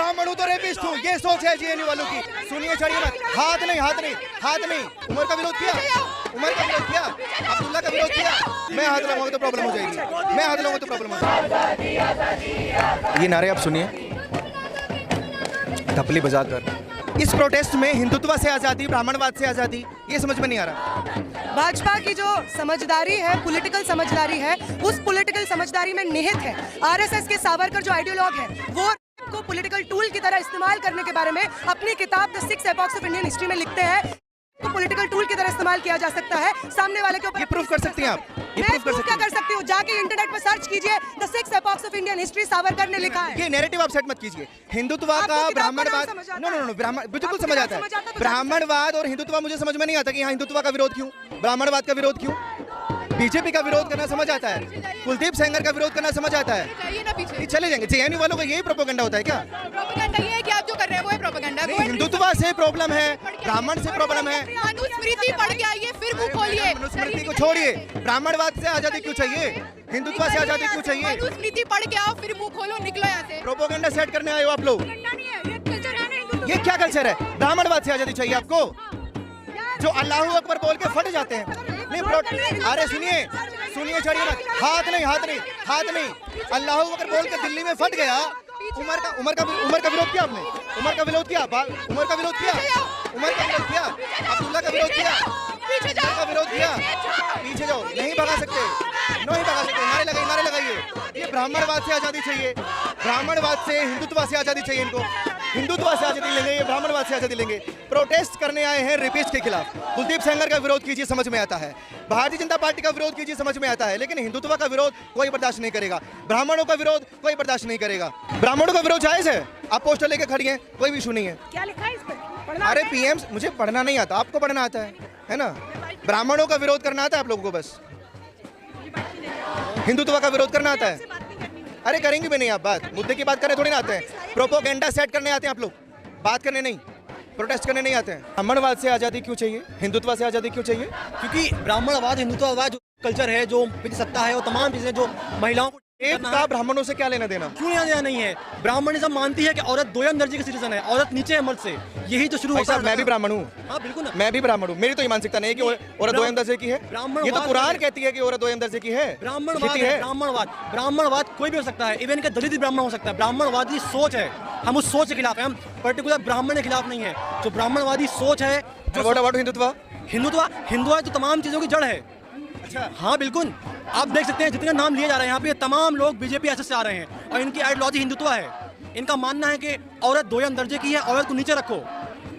ब्राह्मण हूँ तो रेपिस्ट हूँ, ये सोच है जेएनयू वालों की। सुनिए, चढ़िए मत, हाथ नहीं, हाथ नहीं, हाथ नहीं। उमर का विरोध किया, उमर का विरोध किया, अब्दुल्ला का विरोध किया। मैं हाथ लगाऊंगा तो प्रॉब्लम हो जाएगी, मैं हाथ लगाऊंगा तो प्रॉब्लम हो जाएगी। ये नारे आप सुनिए, थपली बजाकर। इस प्रोटेस्ट में हिंदुत्व से आज़ादी, ब्राह्मणवाद से आज़ादी, ये समझ में नहीं आ रहा। भाजपा की जो समझदारी है, पॉलिटिकल समझदारी है, उस पॉलिटिकल समझदारी में निहित है आरएसएस के सावरकर जो आइडियोलॉग है, वो को पॉलिटिकल टूल की तरह इस्तेमाल करने के बारे में अपनी किताब the 6 epochs of Indian history में लिखते हैं। तो पॉलिटिकल टूल की तरह इस्तेमाल किया जा सकता है सामने वाले के ऊपर। ये प्रूफ कर सकती हैं आप? ये प्रूफ कर सकती हूँ, जाके इंटरनेट पर सर्च कीजिए, the 6 epochs of Indian history, Savarkar ने लिखा है। ये नैरेटिव आप सेट मत कीजिए। हिंदुत्व का ब्राह्मणवाद, नो, ब्राह्मण बिल्कुल समझ आता है। ब्राह्मणवाद और हिंदुत्व मुझे समझ में नहीं आता कि यहाँ हिंदुत्व का विरोध क्यों, ब्राह्मणवाद का विरोध क्यों। बीजेपी का विरोध करना समझ आता है, कुलदीप सेंगर का विरोध करना समझ आता है। चले जाएंगे। जेएनयू वालों का यही प्रोपेगेंडा होता है क्या? प्रोपेगेंडा ये है कि आप जो कर रहे हैं वो है प्रोपेगेंडा। हिंदुत्व से प्रॉब्लम है, ब्राह्मण से प्रॉब्लम है। मनुस्मृति पढ़ के आइए, फिर मुंह खोलिए। मनुस्मृति को छोड़िए, ब्राह्मणवाद से आजादी क्यों चाहिए, हिंदुत्व से आजादी क्यों चाहिए? मनुस्मृति पढ़ के आओ, फिर मुंह खोलो, निकलो यहाँ से। प्रोपेगेंडा सेट करने आए हो आप लोग। ये क्या कल्चर है? ब्राह्मणवाद से आजादी चाहिए आपको, जो अल्लाहू अकबर बोल के फट जाते हैं। नहीं, अरे सुनिए, सुनिए, चढ़िए मत, हाथ नहीं, हाथ नहीं, हाथ नहीं। अल्लाहू अकबर बोल के दिल्ली में फट गया। उमर का विरोध किया आपने, उमर का विरोध किया, उमर का विरोध किया, उमर का विरोध किया, अब्दुल्ला का विरोध किया, का विरोध किया। पीछे जाओ, नहीं भगा सकते, नहीं भगा सकते। नारे लगाइए, नारे लगाइए। ये ब्राह्मणवाद से आजादी चाहिए, ब्राह्मणवाद से हिंदुत्व से आजादी चाहिए इनको। हिंदुत्व से आजादी लेंगे, ये ब्राह्मणवाद से आजादी लेंगे। प्रोटेस्ट करने आए हैं रेपिस्ट के खिलाफ। कुलदीप सेंगर का विरोध कीजिए, समझ में आता है। भारतीय जनता पार्टी का विरोध कीजिए, समझ में आता है। लेकिन हिंदुत्व का विरोध कोई बर्दाश्त नहीं करेगा, ब्राह्मणों का विरोध कोई बर्दाश्त नहीं करेगा। ब्राह्मणों का विरोध जायज है, आप पोस्टर लेके खड़ी हैं, कोई भी इशू नहीं है। क्या लिखा है इस पर? अरे पीएम, मुझे पढ़ना नहीं आता, आपको पढ़ना आता है ना? ब्राह्मणों का विरोध करना आता है आप लोगों को, बस हिंदुत्व का विरोध करना आता है। अरे करेंगे भी नहीं आप, बात मुद्दे की बात करने थोड़ी ना आते हैं। प्रोपोगेंडा सेट करने आते हैं आप लोग, बात करने नहीं, प्रोटेस्ट करने नहीं आते हैं। ब्राह्मणवाद से आजादी क्यों चाहिए, हिंदुत्व से आजादी क्यों चाहिए? क्योंकि ब्राह्मणवाद, हिंदुत्ववाद जो कल्चर है, जो सत्ता है, वो तमाम चीजें जो महिलाओं को एक का ब्राह्मणों से क्या लेना देना? क्यों लेना देना नहीं है? ब्राह्मणिज्म मानती है कि औरत दोयम दर्जे की सिटीजन है, औरत नीचे है मर्द से। यही तो शुरू होता है। मैं भी ब्राह्मण हूँ। हाँ बिल्कुल, मैं भी ब्राह्मण हूँ। मेरी तो ये मानसिकता नहीं है कि औरत दोयम दर्जे की है। ये तो कुरान कहती है कि औरत दोयम दर्जे की है। ब्राह्मणवाद कोई भी हो सकता है, इवन का दलित ब्राह्मण हो सकता है। ब्राह्मणवादी सोच है, हम उस सोच के खिलाफ हैं। हम पर्टिकुलर ब्राह्मण के खिलाफ नहीं है। जो ब्राह्मणवादी सोच है, हिंदुत्व हिंदुत्व तो तमाम चीजों की जड़ है। अच्छा, हाँ बिल्कुल, आप देख सकते हैं जितने नाम लिए जा रहे हैं यहाँ पे, तमाम लोग बीजेपी एसएस से आ रहे हैं और इनकी आइडियोलॉजी हिंदुत्व है। इनका मानना है कि औरत दोयम दर्जे की है, औरत को नीचे रखो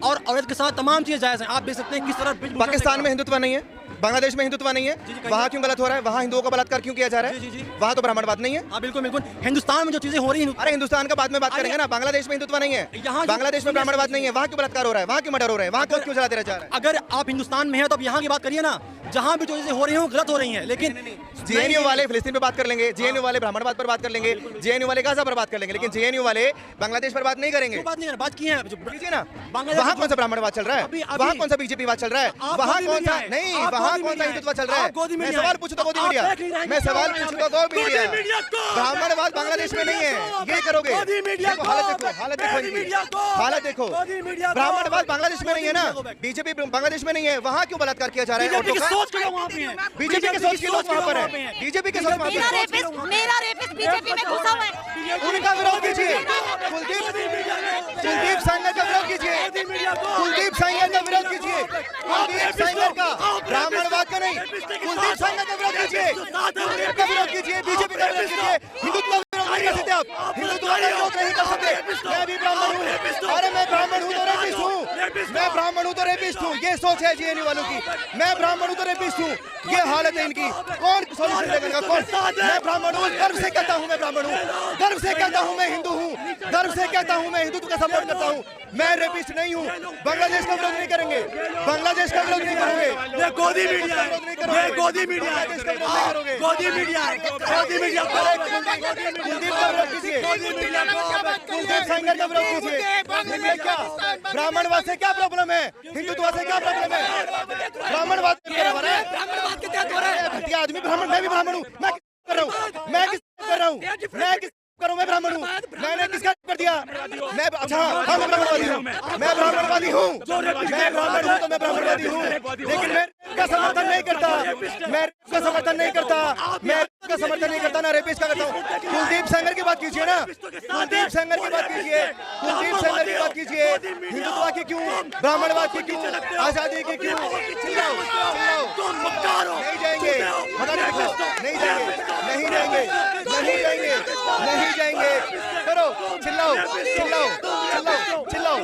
और औरत के साथ तमाम चीजें जायज हैं। आप देख सकते हैं किस तरह पाकिस्तान में हिंदुत्व नहीं है, बांग्लादेश में हिंदुत्व नहीं है, वहाँ क्यों गलत हो रहा है? वहाँ हिंदुओं का बलात्कार क्यों किया जा रहा है? वहाँ तो ब्राह्मणवाद नहीं है। हाँ बिल्कुल बिल्कुल, हिंदुस्तान में जो चीजें हो रही हैं, अरे हिंदुस्तान का बाद में बात करेंगे ना। बांग्लादेश में हिंदुत्व नहीं है, बांग्लादेश में ब्राह्मणवाद नहीं है, वहाँ क्यों बलात्कार हो रहा है, वहाँ क्यों मर्डर हो रहा है, वहाँ क्यों जला दिया जा रहा है? अगर आप हिंदुस्तान में है तो अब यहाँ की बात करिए ना। जहाँ भी जो चीजें हो रही हैं गलत हो रही हैं। लेकिन जेएनयू वाले फिलिस्तीन पे बात कर लेंगे, जेएनयू वाले ब्राह्मणवाद पर बात कर लेंगे, जेएनयू वाले गाजा पर बात कर लेंगे, लेकिन जेएनयू वाले बांग्लादेश पर बात नहीं करेंगे। बात की है ना। वहाँ कौन सा ब्राह्मणवाद चल रहा है, वहाँ कौन सा बीजेपी बात चल रहा है, वहाँ कौन सा नहीं, वहाँ कौन सा हिंदुत्व चल रहा है? मैं सवाल पूछूं तो गोदी मीडिया, मैं सवाल पूछूं तो गोदी मीडिया। ब्राह्मणवाद बांग्लादेश में नहीं है, ये करोगे? हालत देखो, हालत देखो इनकी, हालत देखो। ब्राह्मणवाद बांग्लादेश में नहीं है ना, बीजेपी बांग्लादेश में नहीं है, वहाँ क्यों बलात्कार किया जा रहा है? बीजेपी के सोच के लोग वहाँ पर है, बीजेपी के सोच वहाँ पर है। मेरा रेपिस्ट बीजेपी में घुसा हुआ है। उनका विरोध कीजिए, कुलदीप सेंगर का विरोध कीजिए, कुलदीप सेंगर का विरोध कीजिए, कुलदीप सेंगर का, ब्राह्मणवाद का नहीं, कुलदीप सेंगर का विरोध कीजिए, कुलदीप का विरोध कीजिए, बीजेपी का विरोध कीजिए। हिंदुत्व का विरोध नहीं कर सकते आप, हिंदुत्व का विरोध नहीं कर सकते। मैं भी ब्राह्मण हूँ, अरे मैं ब्राह्मण हूँ तो रेपिस्ट हूँ, मैं ब्राह्मण हूँ तो रेपिस्ट हूँ। ये सोच है जेएनयू वालों की। मैं ब्राह्मण हूँ तो रेपिस्ट हूँ, ये हालत है इनकी। कौन सोल्यूशन देगा? कौन? मैं ब्राह्मण हूँ, गर्व से कहता हूँ मैं ब्राह्मण हूँ, गर्व से कहता हूँ मैं हिंदू हूँ, गर्व से कहता हूँ मैं हिंदुत्व का सपोर्ट करता हूँ। मैं रेपिस्ट नहीं हूँ। बांग्लादेश का विरोध नहीं करेंगे, बांग्लादेश का विरोध नहीं करोगे। ये गोदी मीडिया है, ये गोदी मीडिया है, गोदी मीडिया है, गोदी मीडिया। कुलदीप का विरोध कीजिए, कुलदीप सेंगर का विरोध कीजिए। क्या ब्राह्मणवाद से क्या प्रॉब्लम है, हिंदुत्व से क्या प्रॉब्लम है? ब्राह्मणवाद आदमी ब्राह्मण, मैं भी ब्राह्मण हूँ, मैं कर रहा हूँ, मैं किस कर रहा हूँ, मैं करूं, मैं ब्राह्मण हूँ। मैंने किसका कर दिया? मैं अच्छा हाँ मैं ब्राह्मणवादी हूँ, मैं ब्राह्मणवादी हूँ, मैं ब्राह्मण हूँ तो मैं ब्राह्मणवादी हूँ, लेकिन मैं का समर्थन नहीं करता, मैं का समर्थन नहीं करता, मैं का समर्थन नहीं करता, ना रेपिस्ट का करता हूँ। कुलदीप सेंगर की बात कीजिए ना, कुलदीप सेंगर की बात कीजिए, कुलदीप सेंगर की बात कीजिए। हिंदुत्व की क्यों, ब्राह्मणवाद की क्यों, आजादी की क्यों? चिल्लाओ चिल्लाओ, नहीं जाएंगे, नहीं जाएंगे, नहीं जाएंगे, नहीं जाएंगे, नहीं जाएंगे। करो चिल्लाओ चिल्लाओ चिल्लाओ चिल्लाओ,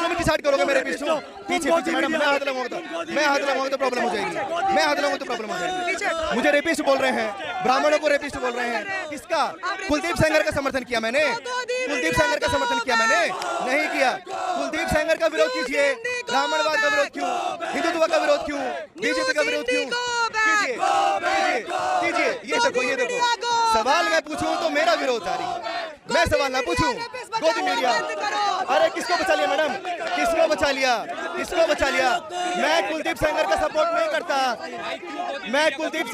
तुम डिसाइड करोगे मेरे पीछे पीछे पीछे। मैडम मैं हाथ लगाऊंगा तो, मैं हाथ लगाऊंगा तो प्रॉब्लम हो जाएगी, मैं हाथ लगाऊंगा तो प्रॉब्लम हो जाएगी। मुझे रेपिस्ट बोल रहे हैं, ब्राह्मणों को रेपिस्ट बोल रहे हैं। किसका? कुलदीप सेंगर का समर्थन किया मैंने, कुलदीप सेंगर का समर्थन किया मैंने? नहीं किया। कुलदीप सेंगर का विरोध कीजिए, ब्राह्मणवाद का विरोध क्यों, हिंदुत्व का विरोध क्यों, बीजेपी का विरोध क्यों? कीजिए कीजिए। ये देखो सवाल मैं पूछूं तो मेरा विरोध जारी है, मैं सवाल ना पूछूं। गोदी मीडिया, अरे किसको बचा लिया मैडम, किसको बचा लिया, किसको बचा लिया? मैं कुलदीप सेंगर का सपोर्ट नहीं करता, मैं कुलदीप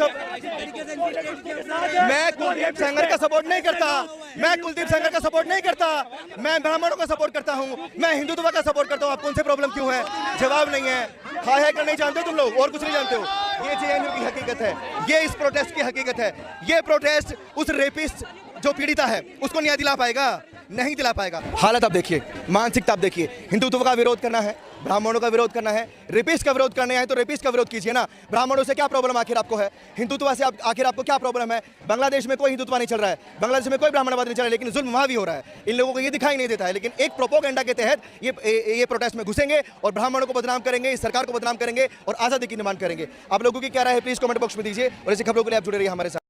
सेंगर का सपोर्ट नहीं करता, मैं कुलदीप सेंगर का सपोर्ट नहीं करता, मैं ब्राह्मणों का सपोर्ट करता हूं, मैं हिंदुत्व का सपोर्ट करता हूं। आपको उनसे प्रॉब्लम क्यों है? जवाब नहीं है। हाय है कर नहीं जानते हो तुम लोग, और कुछ नहीं जानते हो। ये जेएनयू की हकीकत है, ये इस प्रोटेस्ट की हकीकत है। ये प्रोटेस्ट उस रेपिस्ट जो पीड़िता है उसको न्याय दिला पाएगा? नहीं दिला पाएगा। हालत आप देखिए, मानसिकता आप देखिए। हिंदुत्व का विरोध करना है, ब्राह्मणों का विरोध करना है, रेपिस्ट का विरोध करना है तो रेपिस्ट का विरोध कीजिए ना। ब्राह्मणों से क्या प्रॉब्लम आखिर आपको है? हिंदुत्व से आखिर आपको क्या प्रॉब्लम है? बांग्लादेश में कोई हिंदुत्व नहीं चल रहा है, बांग्लादेश में कोई ब्राह्मणवाद नहीं चल रहा है, लेकिन जुल्म वहां भी हो रहा है। इन लोगों को ये दिखाई नहीं देता है, लेकिन एक प्रोपोगेंडा के तहत ये प्रोटेस्ट में घुसेंगे और ब्राह्मणों को बदनाम करेंगे, इस सरकार को बदनाम करेंगे और आजादी की डिमांड करेंगे। आप लोगों की क्या राय है प्लीज कमेंट बॉक्स में दीजिए, और ऐसी खबरों के लिए आप जुड़े रहिए हमारे साथ।